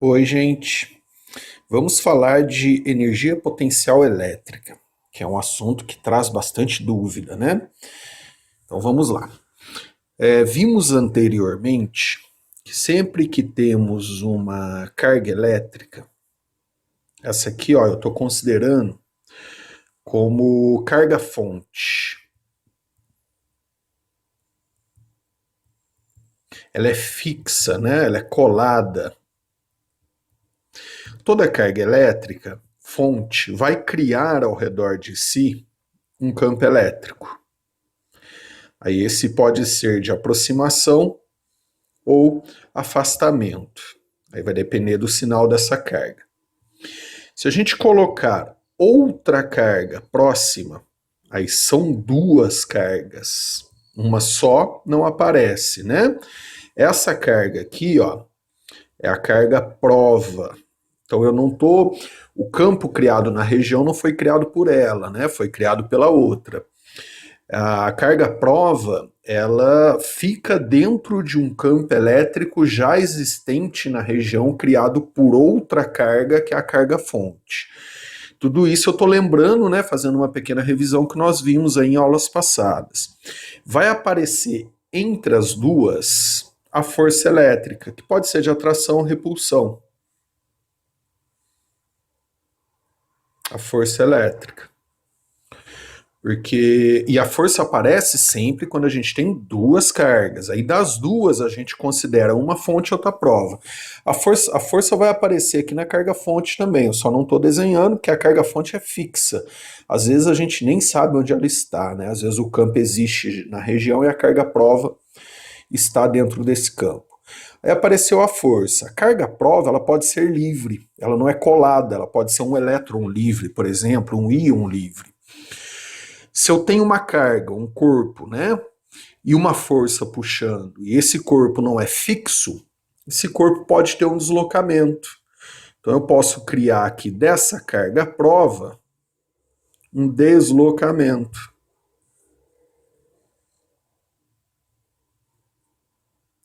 Oi, gente. Vamos falar de energia potencial elétrica, que é um assunto que traz bastante dúvida, né? Então vamos lá. Vimos anteriormente que sempre que temos uma carga elétrica, essa aqui, ó, eu estou considerando como carga-fonte. Ela é fixa, né? Ela é colada. Toda carga elétrica, fonte, vai criar ao redor de si um campo elétrico. Aí esse pode ser de aproximação ou afastamento. Aí vai depender do sinal dessa carga. Se a gente colocar outra carga próxima, aí são duas cargas. Uma só não aparece, né? Essa carga aqui, ó, é a carga prova. Então eu não tô, o campo criado na região não foi criado por ela, né? Foi criado pela outra. A carga prova, ela fica dentro de um campo elétrico já existente na região, criado por outra carga, que é a carga fonte. Tudo isso eu estou lembrando, né, fazendo uma pequena revisão que nós vimos aí em aulas passadas. Vai aparecer entre as duas a força elétrica, que pode ser de atração ou repulsão. A força elétrica. E a força aparece sempre quando a gente tem duas cargas. Aí das duas a gente considera uma fonte e outra prova. A força vai aparecer aqui na carga fonte também. Eu só não estou desenhando porque a carga fonte é fixa. Às vezes a gente nem sabe onde ela está, né? Às vezes o campo existe na região e a carga prova está dentro desse campo. Aí apareceu a força. A carga prova ela pode ser livre, ela não é colada, ela pode ser um elétron livre, por exemplo, um íon livre. Se eu tenho uma carga, um corpo, né, e uma força puxando, e esse corpo não é fixo, esse corpo pode ter um deslocamento. Então eu posso criar aqui dessa carga prova um deslocamento.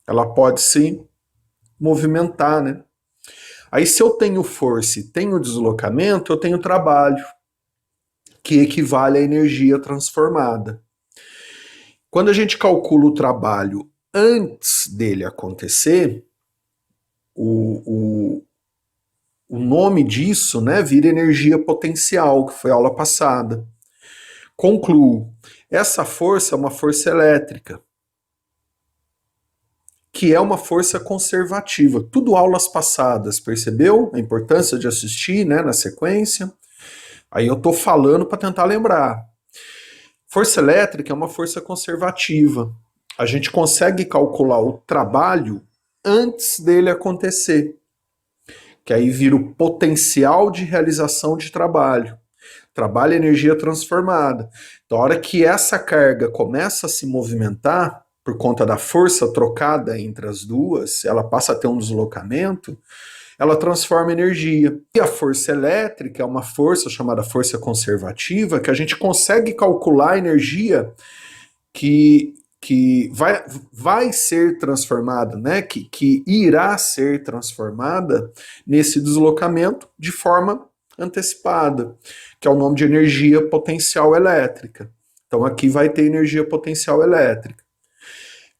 Ela pode se movimentar, né? Aí se eu tenho força e tenho deslocamento, eu tenho trabalho, que equivale à energia transformada. Quando a gente calcula o trabalho antes dele acontecer, o nome disso, né, vira energia potencial, que foi a aula passada. Concluo, essa força é uma força elétrica, que é uma força conservativa. Tudo aulas passadas, percebeu a importância de assistir, né, na sequência? Aí eu estou falando para tentar lembrar. Força elétrica é uma força conservativa. A gente consegue calcular o trabalho antes dele acontecer, que aí vira o potencial de realização de trabalho. Trabalho é energia transformada. Então, a hora que essa carga começa a se movimentar, por conta da força trocada entre as duas, ela passa a ter um deslocamento, ela transforma energia. E a força elétrica é uma força chamada força conservativa, que a gente consegue calcular a energia que vai ser transformada, né? Que irá ser transformada nesse deslocamento de forma antecipada, que é o nome de energia potencial elétrica. Então aqui vai ter energia potencial elétrica.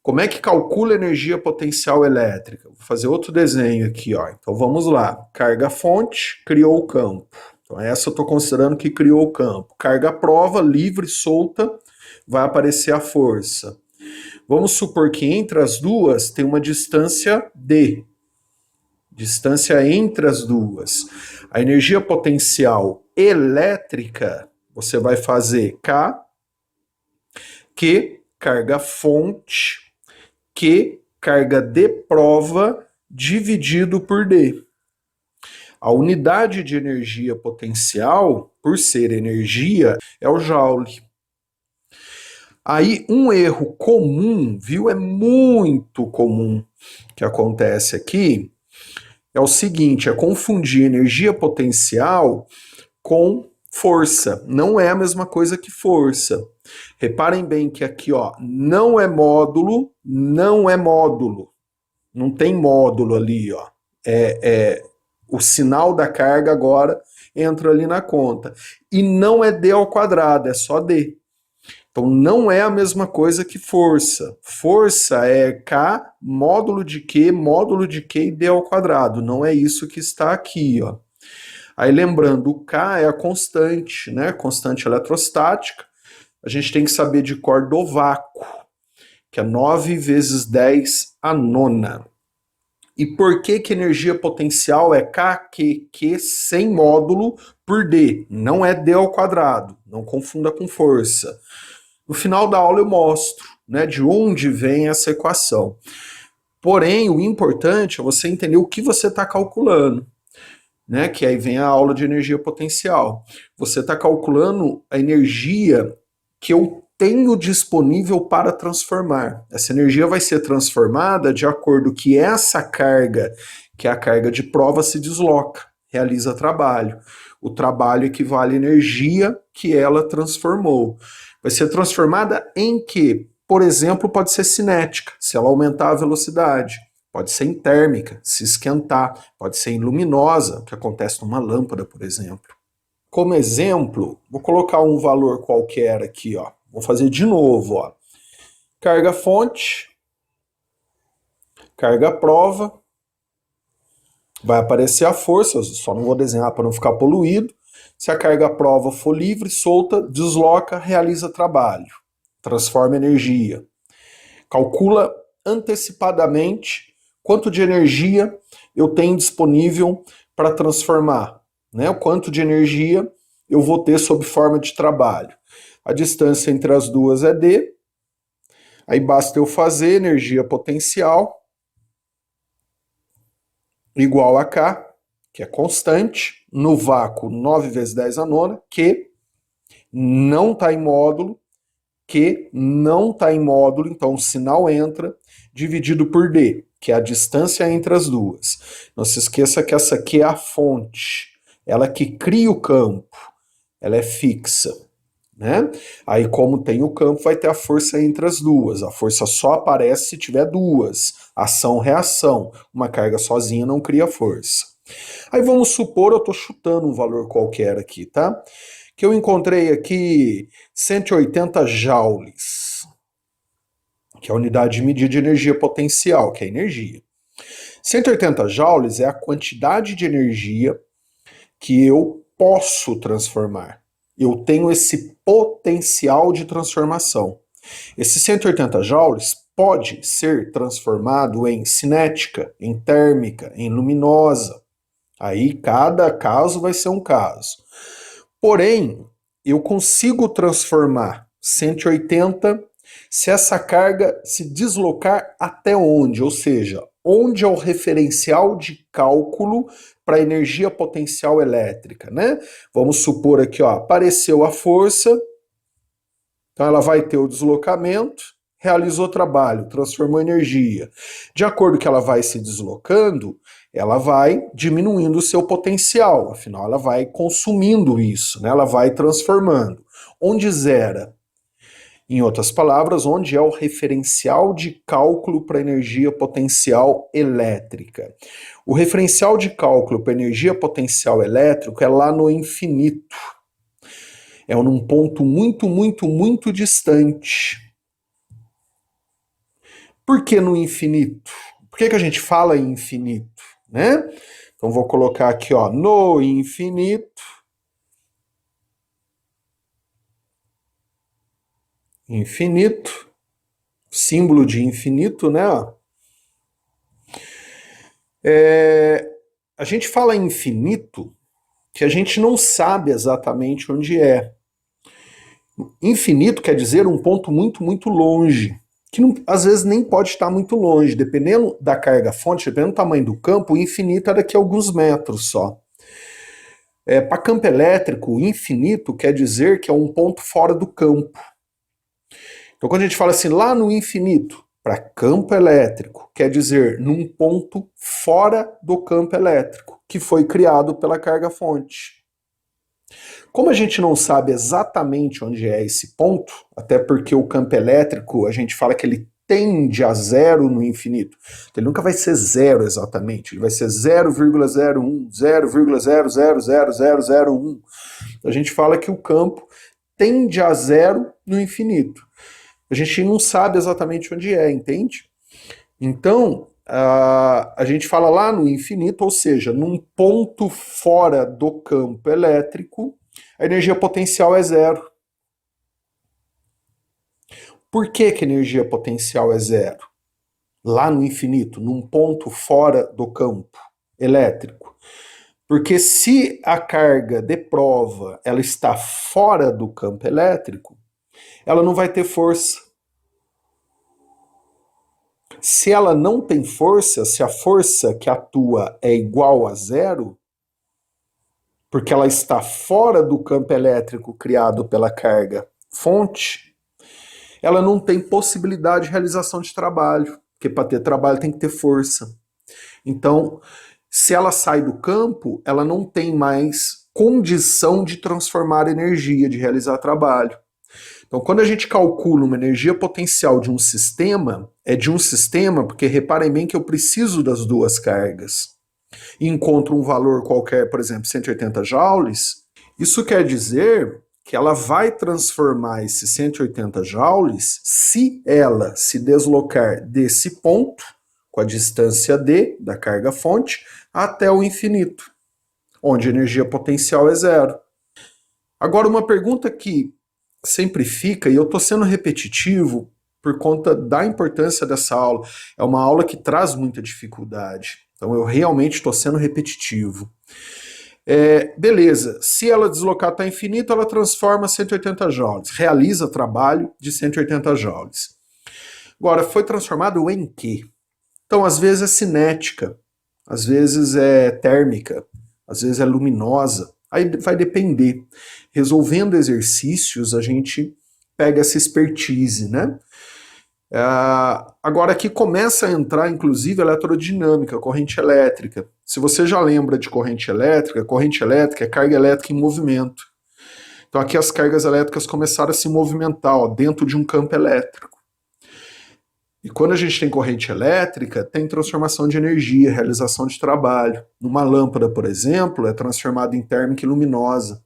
Como é que calcula a energia potencial elétrica? Vou fazer outro desenho aqui, ó. Então vamos lá. Carga fonte criou o campo. Então essa eu estou considerando que criou o campo. Carga prova, livre, solta, vai aparecer a força. Vamos supor que entre as duas tem uma distância D. Distância entre as duas. A energia potencial elétrica, você vai fazer K, Q, carga fonte, Q, carga de prova, dividido por D. A unidade de energia potencial, por ser energia, é o joule. Aí um erro comum, viu? É muito comum que acontece aqui, é o seguinte, é confundir energia potencial com força. Não é a mesma coisa que força. Reparem bem que aqui, ó, não é módulo, não é módulo. Não tem módulo ali, ó. o sinal da carga agora entra ali na conta. E não é D ao quadrado, é só D. Então não é a mesma coisa que força. Força é K módulo de Q e D ao quadrado. Não é isso que está aqui, ó. Aí lembrando, o K é a constante, né? Constante eletrostática. A gente tem que saber de cor do vácuo, que é 9 vezes 10 a nona. E por que que energia potencial é KQQ sem módulo por D? Não é D ao quadrado, não confunda com força. No final da aula eu mostro, né, de onde vem essa equação. Porém, o importante é você entender o que você está calculando, né, que aí vem a aula de energia potencial. Você está calculando a energia que eu tenho disponível para transformar. Essa energia vai ser transformada de acordo que essa carga, que é a carga de prova, se desloca, realiza trabalho. O trabalho equivale à energia que ela transformou. Vai ser transformada em que? Por exemplo, pode ser cinética, se ela aumentar a velocidade. Pode ser em térmica, se esquentar. Pode ser em luminosa, que acontece numa lâmpada, por exemplo. Como exemplo, vou colocar um valor qualquer aqui, ó. Vou fazer de novo, ó. Carga fonte, carga prova, vai aparecer a força, só não vou desenhar para não ficar poluído. Se a carga prova for livre, solta, desloca, realiza trabalho, transforma energia. Calcula antecipadamente quanto de energia eu tenho disponível para transformar, né? O quanto de energia eu vou ter sob forma de trabalho. A distância entre as duas é D. Aí basta eu fazer energia potencial igual a K, que é constante, no vácuo 9 vezes 10 a nona, que não está em módulo, então o sinal entra, dividido por D, que é a distância entre as duas. Não se esqueça que essa aqui é a fonte, ela que cria o campo, ela é fixa. Né? Aí, como tem o campo, vai ter a força entre as duas. A força só aparece se tiver duas. Ação-reação. Uma carga sozinha não cria força. Aí vamos supor, eu estou chutando um valor qualquer aqui, tá? Que eu encontrei aqui 180 joules, que é a unidade de medida de energia potencial, que é energia. 180 joules é a quantidade de energia que eu posso transformar. Eu tenho esse potencial de transformação. Esse 180 joules pode ser transformado em cinética, em térmica, em luminosa. Aí cada caso vai ser um caso. Porém, eu consigo transformar 180 se essa carga se deslocar até onde? Ou seja, onde é o referencial de cálculo para energia potencial elétrica, né? Vamos supor aqui, ó, apareceu a força, então ela vai ter o deslocamento, realizou trabalho, transformou energia. De acordo com que ela vai se deslocando, ela vai diminuindo o seu potencial, afinal ela vai consumindo isso, né? Ela vai transformando. Onde zera? Em outras palavras, onde é o referencial de cálculo para energia potencial elétrica. O referencial de cálculo para energia potencial elétrica é lá no infinito. É num ponto muito distante. Por que no infinito? Por que a gente fala em infinito, né? Então vou colocar aqui, ó, no infinito. Infinito, símbolo de infinito, né? A gente fala em infinito que a gente não sabe exatamente onde é. Infinito quer dizer um ponto muito longe, que não, às vezes nem pode estar muito longe, dependendo da carga fonte, dependendo do tamanho do campo, o infinito é daqui a alguns metros só. Para campo elétrico, infinito quer dizer que é um ponto fora do campo. Então, quando a gente fala assim, lá no infinito, para campo elétrico, quer dizer num ponto fora do campo elétrico, que foi criado pela carga-fonte. Como a gente não sabe exatamente onde é esse ponto, até porque o campo elétrico, a gente fala que ele tende a zero no infinito. Então, ele nunca vai ser zero exatamente, ele vai ser 0,01, 0,000001. A gente fala que o campo tende a zero no infinito. A gente não sabe exatamente onde é, entende? Então, a gente fala lá no infinito, ou seja, num ponto fora do campo elétrico, a energia potencial é zero. Por que que a energia potencial é zero? Lá no infinito, num ponto fora do campo elétrico. Porque se a carga de prova ela está fora do campo elétrico, ela não vai ter força. Se ela não tem força, se a força que atua é igual a zero, porque ela está fora do campo elétrico criado pela carga fonte, ela não tem possibilidade de realização de trabalho, porque para ter trabalho tem que ter força. Então, se ela sai do campo, ela não tem mais condição de transformar energia, de realizar trabalho. Então, quando a gente calcula uma energia potencial de um sistema, é de um sistema, porque reparem bem que eu preciso das duas cargas. E encontro um valor qualquer, por exemplo, 180 joules, isso quer dizer que ela vai transformar esses 180 joules se ela se deslocar desse ponto, com a distância d da carga fonte, até o infinito, onde a energia potencial é zero. Agora, uma pergunta que sempre fica, e eu estou sendo repetitivo por conta da importância dessa aula, é uma aula que traz muita dificuldade, então eu realmente estou sendo repetitivo. Beleza, se ela deslocar até infinito, ela transforma 180 joules, realiza trabalho de 180 joules. Agora, foi transformado em quê? Então, às vezes é cinética, às vezes é térmica, às vezes é luminosa, aí vai depender. Resolvendo exercícios, a gente pega essa expertise, né? Agora aqui começa a entrar, inclusive, eletrodinâmica, corrente elétrica. Se você já lembra de corrente elétrica é carga elétrica em movimento. Então aqui as cargas elétricas começaram a se movimentar, ó, dentro de um campo elétrico. E quando a gente tem corrente elétrica, tem transformação de energia, realização de trabalho. Numa lâmpada, por exemplo, é transformada em térmica e luminosa.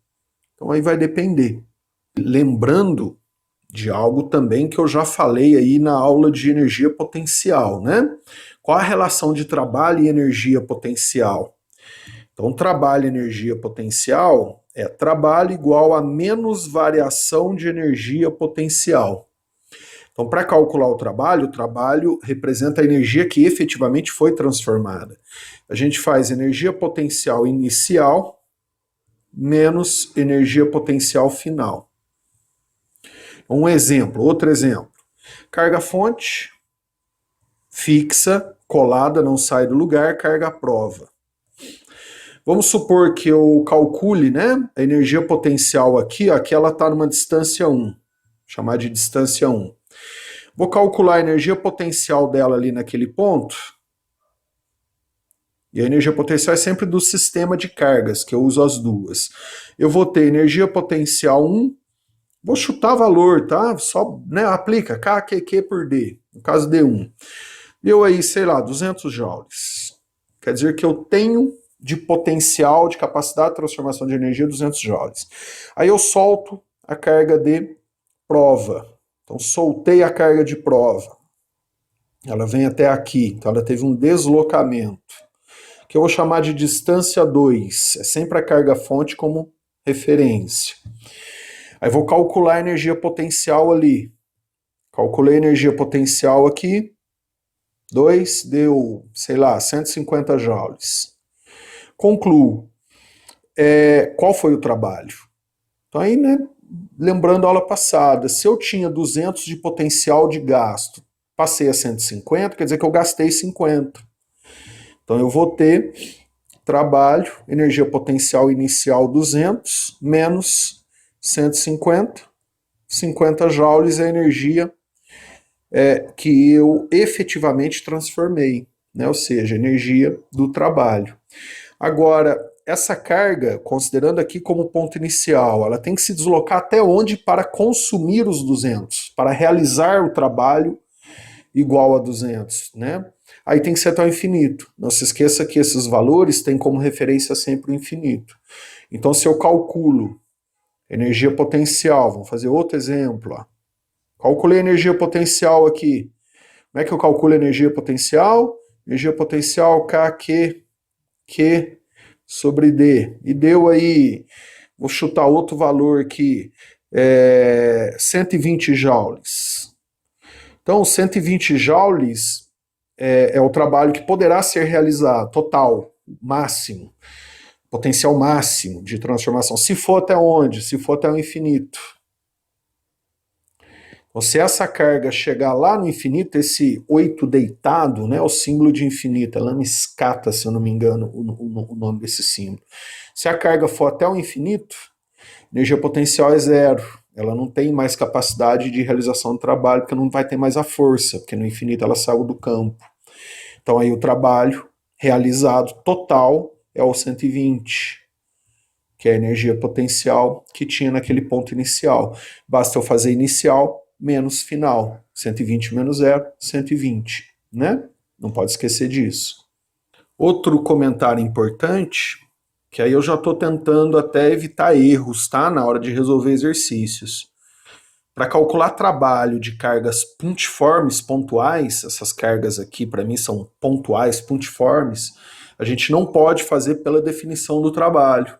Então aí vai depender. Lembrando de algo também que eu já falei aí na aula de energia potencial, né? Qual a relação de trabalho e energia potencial? Então, trabalho e energia potencial é trabalho igual a menos variação de energia potencial. Então, para calcular o trabalho representa a energia que efetivamente foi transformada. A gente faz energia potencial inicial menos energia potencial final. Um exemplo, outro exemplo. Carga fonte, fixa, colada, não sai do lugar, carga prova. Vamos supor que eu calcule, né, a energia potencial aqui, ó, que ela está numa distância 1, chamar de distância 1. Vou calcular a energia potencial dela ali naquele ponto. E a energia potencial é sempre do sistema de cargas, que eu uso as duas. Eu vou ter energia potencial 1, vou chutar valor, tá? Só, né, aplica KQQ por D, no caso D1. Deu aí, sei lá, 200 joules. Quer dizer que eu tenho de potencial, de capacidade de transformação de energia, 200 joules. Aí eu solto a carga de prova. Então, soltei a carga de prova. Ela vem até aqui, então ela teve um deslocamento, que eu vou chamar de distância 2. É sempre a carga fonte como referência. Aí vou calcular a energia potencial ali. Calculei a energia potencial aqui. 2 deu, sei lá, 150 joules. Concluo. Qual foi o trabalho? Então aí, né, lembrando a aula passada, se eu tinha 200 de potencial de gasto, passei a 150, quer dizer que eu gastei 50. Então eu vou ter trabalho, energia potencial inicial 200, menos 150, 50 joules é a energia que eu efetivamente transformei, né? Ou seja, energia do trabalho. Agora, essa carga, considerando aqui como ponto inicial, ela tem que se deslocar até onde para consumir os 200, para realizar o trabalho igual a 200, né? Aí tem que ser até o infinito. Não se esqueça que esses valores têm como referência sempre o infinito. Então, se eu calculo energia potencial, vamos fazer outro exemplo. Ó. Calculei energia potencial aqui. Como é que eu calculo energia potencial? Energia potencial Q sobre D. E deu aí, vou chutar outro valor aqui, 120 joules. Então, 120 joules é o trabalho que poderá ser realizado, total, máximo, potencial máximo de transformação. Se for até onde? Se for até o infinito. Então, se essa carga chegar lá no infinito, esse 8 deitado, né, o símbolo de infinito, é Lamescata, se eu não me engano, o nome desse símbolo. Se a carga for até o infinito, energia potencial é zero. Ela não tem mais capacidade de realização do trabalho, porque não vai ter mais a força, porque no infinito ela saiu do campo. Então aí o trabalho realizado total é o 120, que é a energia potencial que tinha naquele ponto inicial. Basta eu fazer inicial menos final. 120 menos 0, 120, né? Não pode esquecer disso. Outro comentário importante, que aí eu já estou tentando até evitar erros, tá? Na hora de resolver exercícios. Para calcular trabalho de cargas puntiformes, pontuais, essas cargas aqui para mim são pontuais, puntiformes, a gente não pode fazer pela definição do trabalho.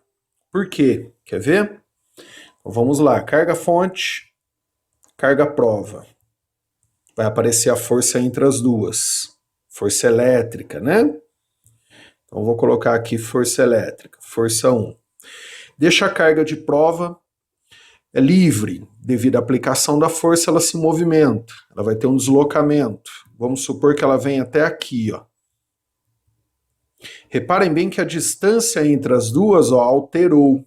Por quê? Quer ver? Então, vamos lá, carga fonte, carga prova. Vai aparecer a força entre as duas. Força elétrica, né? Então vou colocar aqui força elétrica, força 1. Deixa a carga de prova livre, devido à aplicação da força, ela se movimenta, ela vai ter um deslocamento. Vamos supor que ela vem até aqui, ó. Reparem bem que a distância entre as duas, ó, alterou.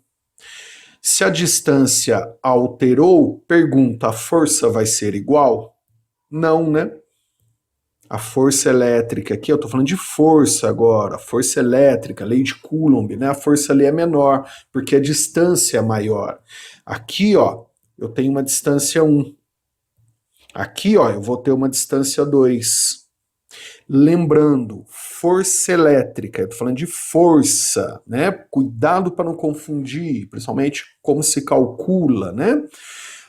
Se a distância alterou, pergunta, a força vai ser igual? Não, né? A força elétrica aqui, eu estou falando de força agora, força elétrica, lei de Coulomb, né? A força ali é menor, porque a distância é maior. Aqui, ó, eu tenho uma distância 1. Aqui, ó, eu vou ter uma distância 2. Lembrando, força elétrica, eu estou falando de força, né? Cuidado para não confundir, principalmente como se calcula, né?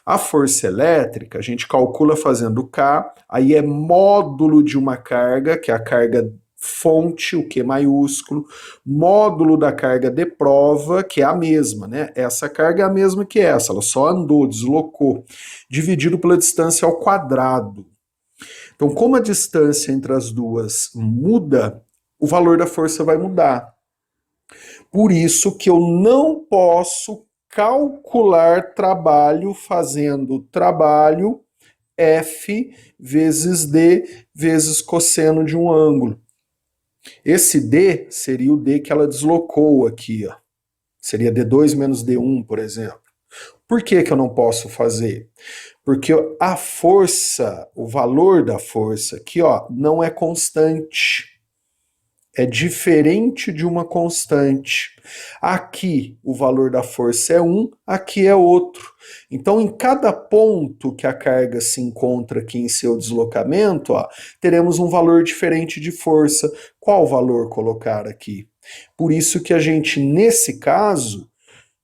A força elétrica a gente calcula fazendo K, aí é módulo de uma carga, que é a carga fonte, o Q maiúsculo, módulo da carga de prova, que é a mesma, né? Essa carga é a mesma que essa, ela só andou, deslocou, dividido pela distância ao quadrado. Então, como a distância entre as duas muda, o valor da força vai mudar. Por isso que eu não posso calcular trabalho fazendo trabalho F vezes D vezes cosseno de um ângulo. Esse D seria o D que ela deslocou aqui, ó. Seria D2 menos D1, por exemplo. Por que que eu não posso fazer? Porque a força, o valor da força aqui, ó, não é constante. É diferente de uma constante. Aqui o valor da força é 1, aqui é outro. Então, em cada ponto que a carga se encontra aqui em seu deslocamento, ó, teremos um valor diferente de força. Qual valor colocar aqui? Por isso que a gente, nesse caso,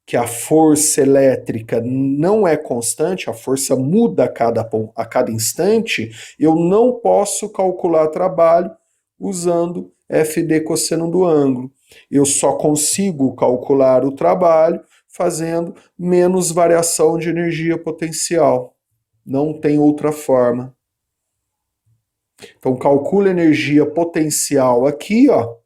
que a força elétrica não é constante, a força muda a cada instante, eu não posso calcular trabalho usando FD cosseno do ângulo. Eu só consigo calcular o trabalho fazendo menos variação de energia potencial. Não tem outra forma. Então, calcula energia potencial aqui, ó.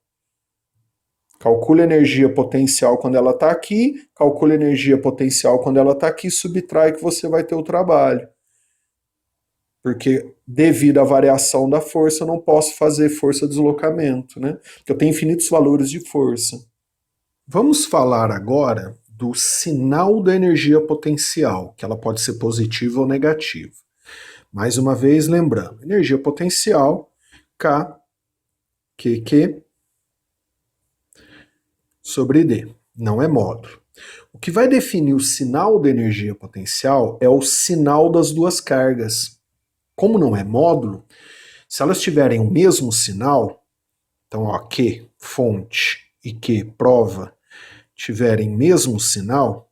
Calcula energia potencial quando ela está aqui, calcula energia potencial quando ela está aqui, subtrai que você vai ter o trabalho. Porque devido à variação da força, eu não posso fazer força-deslocamento, né? Porque eu tenho infinitos valores de força. Vamos falar agora do sinal da energia potencial, que ela pode ser positiva ou negativa. Mais uma vez, lembrando, energia potencial, K, QQ, sobre D, não é módulo. O que vai definir o sinal da energia potencial é o sinal das duas cargas. Como não é módulo, se elas tiverem o mesmo sinal, então, ó, Q, fonte, e Q, prova, tiverem mesmo sinal,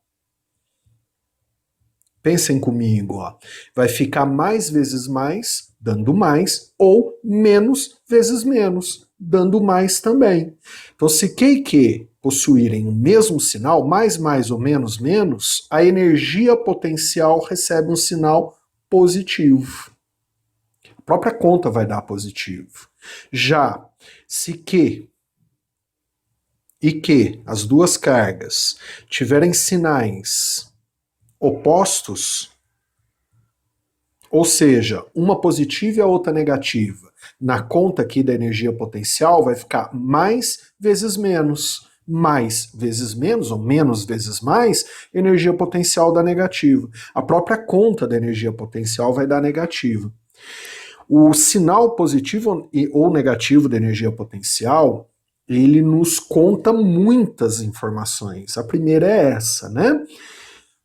pensem comigo, ó, vai ficar mais vezes mais, dando mais, ou menos vezes menos, dando mais também. Então, se Q e Q possuírem o mesmo sinal, mais ou menos, menos, a energia potencial recebe um sinal positivo. A própria conta vai dar positivo. Já se Q e Q, as duas cargas, tiverem sinais opostos, ou seja, uma positiva e a outra negativa, na conta aqui da energia potencial vai ficar mais vezes menos. Mais vezes menos, ou menos vezes mais, energia potencial dá negativa. A própria conta da energia potencial vai dar negativa. O sinal positivo ou negativo da energia potencial, ele nos conta muitas informações. A primeira é essa, né?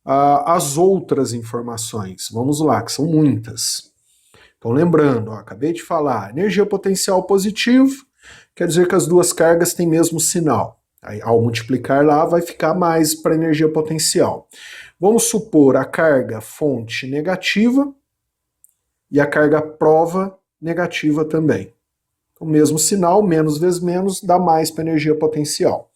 As outras informações, vamos lá, que são muitas. Então, lembrando, ó, acabei de falar, energia potencial positivo, quer dizer que as duas cargas têm mesmo sinal. Aí, ao multiplicar lá, vai ficar mais para energia potencial. Vamos supor a carga fonte negativa e a carga prova negativa também. O mesmo sinal, menos vezes menos, dá mais para energia potencial.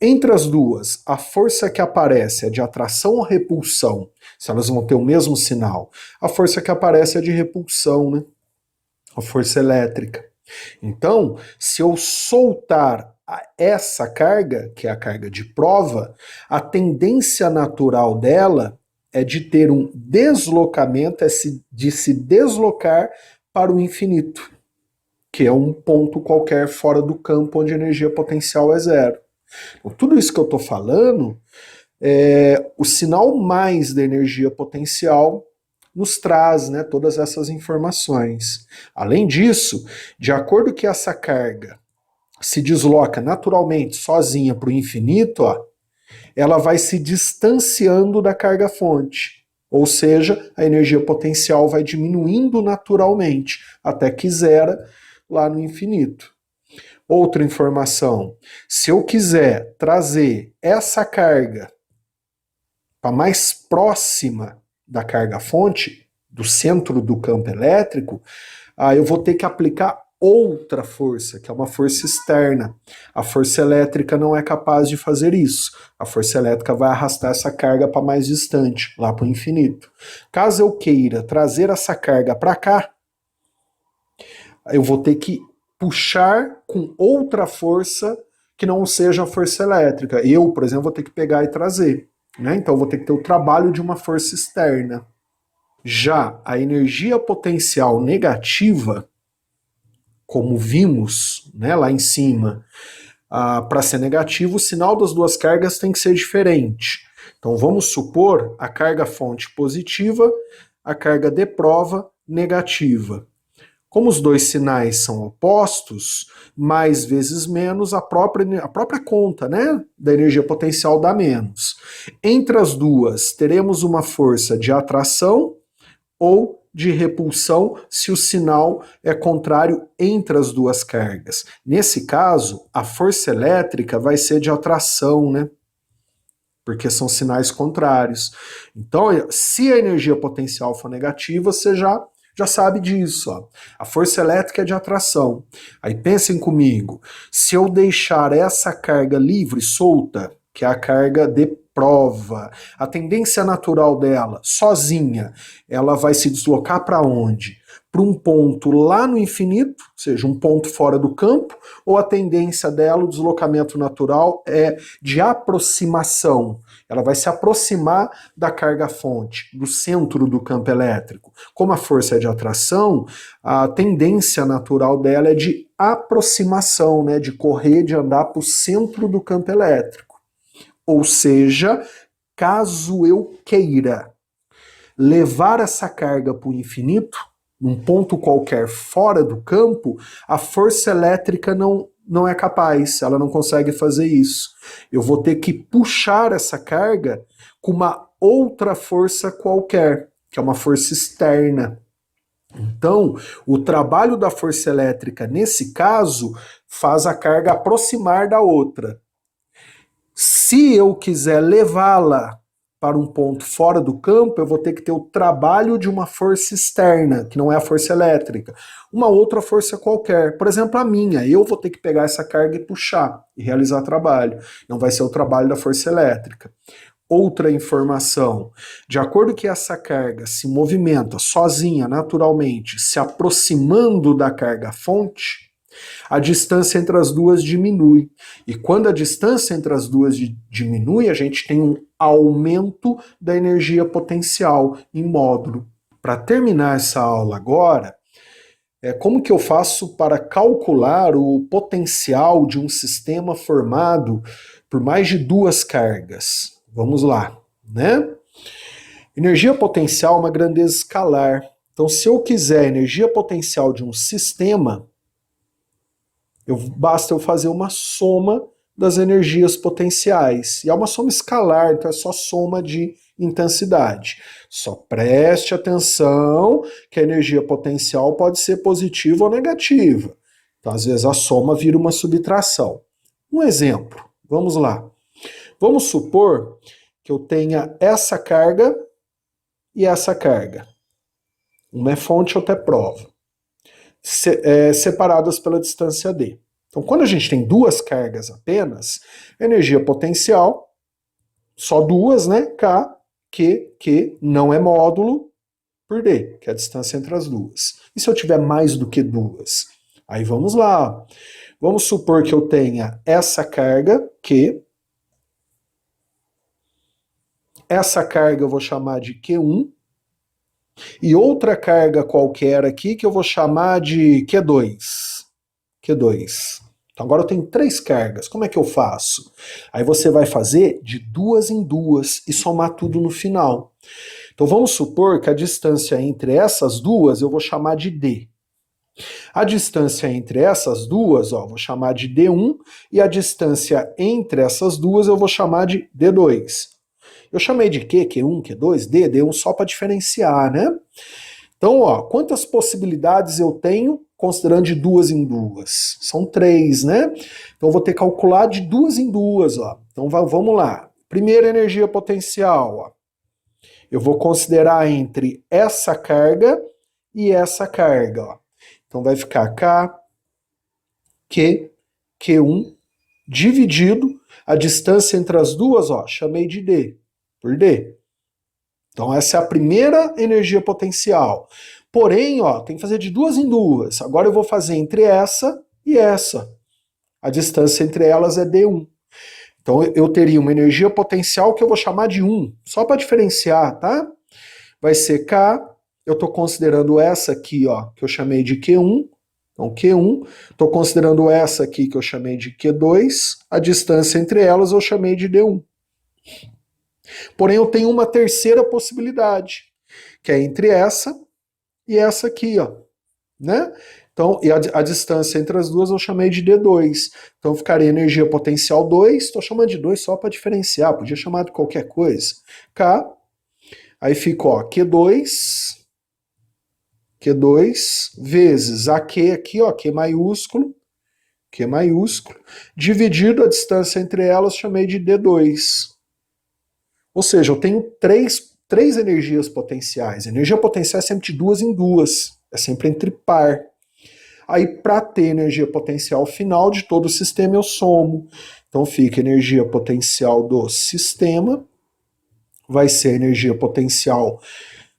Entre as duas, a força que aparece é de atração ou repulsão? Se elas vão ter o mesmo sinal. A força que aparece é de repulsão, né? A força elétrica. Então, se eu soltar essa carga, que é a carga de prova, a tendência natural dela é de ter um deslocamento, de se deslocar para o infinito, que é um ponto qualquer fora do campo onde a energia potencial é zero. Então, tudo isso que eu estou falando, o sinal mais da energia potencial nos traz, né, todas essas informações. Além disso, de acordo que essa carga se desloca naturalmente sozinha para o infinito, ó, ela vai se distanciando da carga fonte. Ou seja, a energia potencial vai diminuindo naturalmente, até que zera lá no infinito. Outra informação, se eu quiser trazer essa carga para mais próxima da carga fonte, do centro do campo elétrico, eu vou ter que aplicar outra força, que é uma força externa. A força elétrica não é capaz de fazer isso. A força elétrica vai arrastar essa carga para mais distante, lá para o infinito. Caso eu queira trazer essa carga para cá, eu vou ter que puxar com outra força que não seja a força elétrica. Eu, por exemplo, vou ter que pegar e trazer, né? Então eu vou ter que ter o trabalho de uma força externa. Já a energia potencial negativa, como vimos, né, lá em cima, para ser negativo, o sinal das duas cargas tem que ser diferente. Então vamos supor a carga fonte positiva, a carga de prova negativa. Como os dois sinais são opostos, mais vezes menos, a própria conta, né, da energia potencial dá menos. Entre as duas, teremos uma força de atração ou de repulsão se o sinal é contrário entre as duas cargas. Nesse caso, a força elétrica vai ser de atração, né? Porque são sinais contrários. Então, se a energia potencial for negativa, você já sabe disso. Ó. A força elétrica é de atração. Aí pensem comigo, se eu deixar essa carga livre, solta, que é a carga de prova, a tendência natural dela, sozinha, ela vai se deslocar para onde? Para um ponto lá no infinito, ou seja, um ponto fora do campo, ou a tendência dela, o deslocamento natural, é de aproximação. Ela vai se aproximar da carga fonte, do centro do campo elétrico. Como a força é de atração, a tendência natural dela é de aproximação, né, de correr, de andar para o centro do campo elétrico. Ou seja, caso eu queira levar essa carga para o infinito, num ponto qualquer fora do campo, a força elétrica não é capaz, ela não consegue fazer isso. Eu vou ter que puxar essa carga com uma outra força qualquer, que é uma força externa. Então, o trabalho da força elétrica, nesse caso, faz a carga aproximar da outra. Se eu quiser levá-la para um ponto fora do campo, eu vou ter que ter o trabalho de uma força externa, que não é a força elétrica, uma outra força qualquer. Por exemplo, a minha, eu vou ter que pegar essa carga e puxar e realizar trabalho. Não vai ser o trabalho da força elétrica. Outra informação, de acordo que essa carga se movimenta sozinha, naturalmente, se aproximando da carga fonte, a distância entre as duas diminui. E quando a distância entre as duas diminui, a gente tem um aumento da energia potencial em módulo. Para terminar essa aula agora, como que eu faço para calcular o potencial de um sistema formado por mais de duas cargas? Vamos lá, né? Energia potencial é uma grandeza escalar. Então, se eu quiser a energia potencial de um sistema, basta eu fazer uma soma das energias potenciais. E é uma soma escalar, então é só soma de intensidade. Só preste atenção que a energia potencial pode ser positiva ou negativa. Então, às vezes, a soma vira uma subtração. Um exemplo, vamos lá. Vamos supor que eu tenha essa carga e essa carga. Uma é fonte, outra é prova. Separadas pela distância d. Então, quando a gente tem duas cargas apenas, a energia potencial, só duas, né? K, que não é módulo por D, que é a distância entre as duas. E se eu tiver mais do que duas? Aí vamos lá. Vamos supor que eu tenha essa carga, Q. Essa carga eu vou chamar de Q1. E outra carga qualquer aqui que eu vou chamar de Q2. Q2. Então agora eu tenho três cargas. Como é que eu faço? Aí você vai fazer de duas em duas e somar tudo no final. Então vamos supor que a distância entre essas duas eu vou chamar de D. A distância entre essas duas, vou chamar de D1, e a distância entre essas duas eu vou chamar de D2. Eu chamei de Q, Q1, Q2, D, D1 só para diferenciar, né? Então, quantas possibilidades eu tenho considerando de duas em duas? São três, né? Então, eu vou ter que calcular de duas em duas, Então, vamos lá. Primeira energia potencial, eu vou considerar entre essa carga e essa carga, Então, vai ficar K, Q, Q1, dividido a distância entre as duas, chamei de D, por D. Então essa é a primeira energia potencial. Porém, tem que fazer de duas em duas. Agora eu vou fazer entre essa e essa. A distância entre elas é D1. Então eu teria uma energia potencial que eu vou chamar de 1, só para diferenciar, tá? Vai ser K, eu estou considerando essa aqui, que eu chamei de Q1. Então Q1, estou considerando essa aqui que eu chamei de Q2, a distância entre elas eu chamei de D1. Porém, eu tenho uma terceira possibilidade, que é entre essa e essa aqui, né? Então, e a distância entre as duas eu chamei de D2. Então, ficaria energia potencial 2, estou chamando de 2 só para diferenciar, podia chamar de qualquer coisa. K, aí fica, Q2 vezes AQ aqui, Q maiúsculo, dividido a distância entre elas, chamei de D2. Ou seja, eu tenho três energias potenciais. Energia potencial é sempre de duas em duas, é sempre entre par. Aí, para ter energia potencial final de todo o sistema, eu somo. Então, fica energia potencial do sistema, vai ser a energia potencial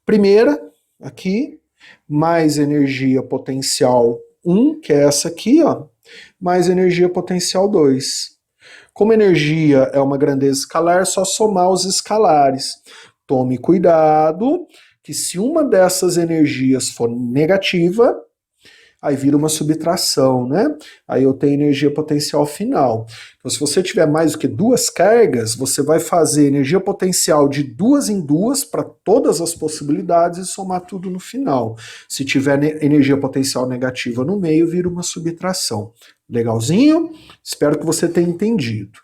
primeira, aqui, mais energia potencial 1, que é essa aqui, mais energia potencial 2. Como energia é uma grandeza escalar, é só somar os escalares. Tome cuidado que se uma dessas energias for negativa, aí vira uma subtração, né? Aí eu tenho energia potencial final. Então, se você tiver mais do que duas cargas, você vai fazer energia potencial de duas em duas para todas as possibilidades e somar tudo no final. Se tiver energia potencial negativa no meio, vira uma subtração. Legalzinho? Espero que você tenha entendido.